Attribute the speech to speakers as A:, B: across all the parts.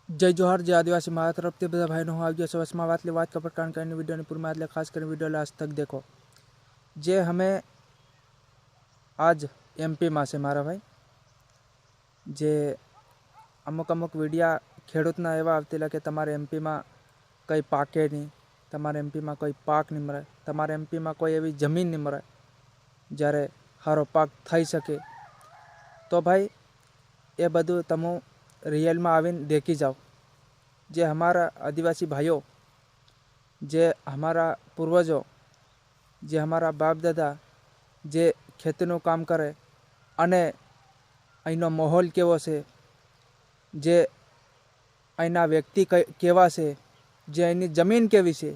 A: जय जोहार जय आदिवासी मारा तरफથી બધા ભાઈનો હું આવી ગયો છું વસમાં વાત કપટ કારણ કે વિડીયોની પૂરમાં એટલે ખાસ કરીને વિડીયો લાસ્ટ તક देखो જે हमें आज एमपी में से मारा भाई जे अमुक विडिया खेडूतना एवा आवतेला के तमारे एमपी में कई पाके नहीं, तमारे एमपी में कोई पाक नहीं मरे, तमारे एमपी में कोई एवी जमीन नहीं मरे જ્યારે हारो पाक थई सके। तो भाई ये बधु तमु रियल में आवीने देखी जाओ। जे हमारा आदिवासी भाइयों, जे हमारा पूर्वजों, जे हमारा बाप दादा जे खेतीનું काम करे अने અહીંનો माहौल केवो छे, जे અહીંના व्यक्ति केवा छे, जे અહીંની जमीन केवी छे,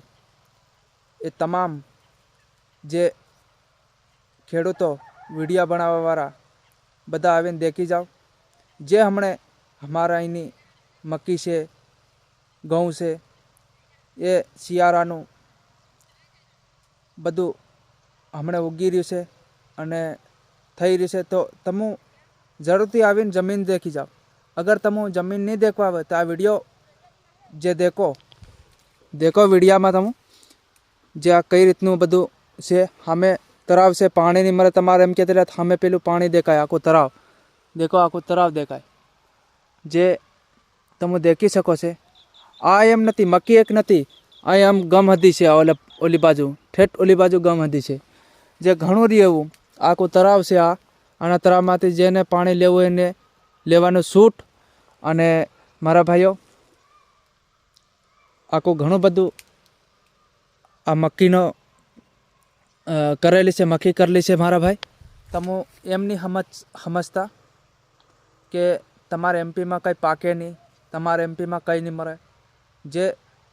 A: ए तमाम जे खेडूतो विडिया बनावावाळा बधा आवीने देखी जाओ। जे हमणे हमारा અહીંની मक्की छे, घऊं छे, ए शियाळानुं बधुं हमणे उगी रह्युं छे अने थई रह्युं छे। तो तमु जरूरथी आवीने जमीन देखी जाओ। अगर तमु जमीन नहीं देखवा आवे तो आ विडियो जे देखो विडिया में तमु जे आ कई रीतनुं बधुं छे। हमें तराव से पाणी नहीं मळे, तमारे एम कहेता हमें पेलुं पाणी देखाय, आखुं तराव देखो, आखुं तराव देखाय जे तमु देखी शको छे। आ एम नथी, मक्की एक नथी, आ एम गम हदी छे, ओली बाजू ठेठ ओली बाजू गम हदी छे। जे घणुं रह्युं एवुं आखुं तराव छे। आना तरावमांथी जेने पाणी लेवुं एने लेवानुं छूट। अने मारा भाईओ आखुं घणुं बधुं आ मक्कीनो करेली छे, मक्की करेली छे मारा भाई। तमु एम नहीं समझता के तमारे एमपी में कई पाके नहीं, तमारे एमपी में कई नहीं मरे। जे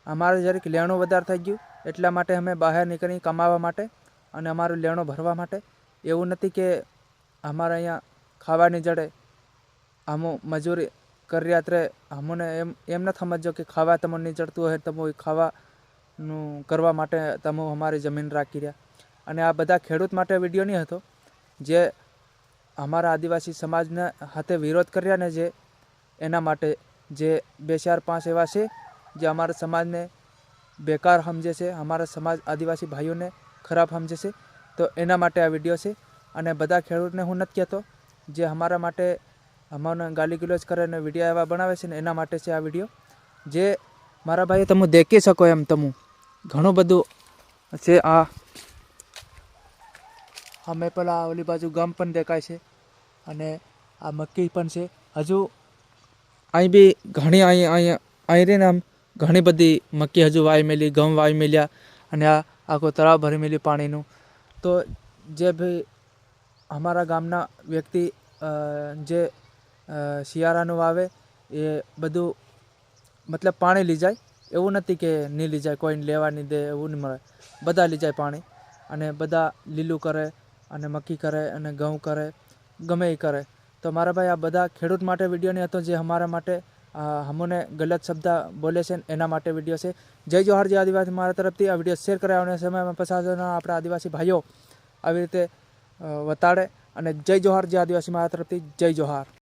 A: अमारे जरीक लेणुं वधारे थई गयुं एटला माटे अमे बहार निकळी कमावा माटे अने अमारुं लेणुं भरवा माटे। एवुं नथी के अमारे अहींया खावानी जड़े अमु मजूरी कर्यात रहे। अमने एम न समझो कि खावा तमने नहीं जड़तुं होय, तमु खावानुं करवा माटे तमु अमारी जमीन राखी रह्या। अने आ बधा खेडूत माटे विडियो नहीं हतो, जे अमारा आदिवासी समाजने हाथे विरोध कर्या ने जे एना माटे जे 2 4 5 एवा छे जे अमारा समाजने बेकार समझे छे, अमारा समाज आदिवासी भाईओने खराब समझे छे। तो एना माटे आ विडियो छे। अने बधा खेडूतने हुं नथी कहेतो जे अमारा माटे अमने गाली गलोच करे ने विडियो एवा बनावे छे ने एना माटे छे आ विडियो। जे मारा भाई तमु देखी शको एम तमु घणुं बधुं छे। आ हमें पेला ओली बाजू गम पण देखाय छे अने आ मक्की पण छे। हजू अहीं बी घणी अहीं रहीने आम घणी बधी मक्की हजू वाई मेली, गम वाई मेल्या अने आ आखो तळाव भरी मेल्युं पाणीनुं। तो जे भी हमारा गामना व्यक्ति जे शियाळानुं वावे ए बधुं मतलब पाणी ली जाय। एवुं नथी के नहीं ली जाय, कोईने लेवा नहीं दे, एवुं नहीं मळे। बधा ली जाय पाणी अने बधा लीलुं करे अने मक्की करे अने घऊं करे, गमे ए करे। तो मारा भाई आ बधा खेडूत माटे विडियो नहीं हतो, जे हमारा माटे हमने गलत शब्द बोले छे एना माटे विडियो छे। जय जोहार जय आदिवासी मारा तरफथी आ विडियो शेर करे आवनारा समयमां पसार आपणा आदिवासी भाईओ આવી રીતે વતાડે। અને જય જોહાર જય આદિવાસી મારા તરફથી જય જોહાર।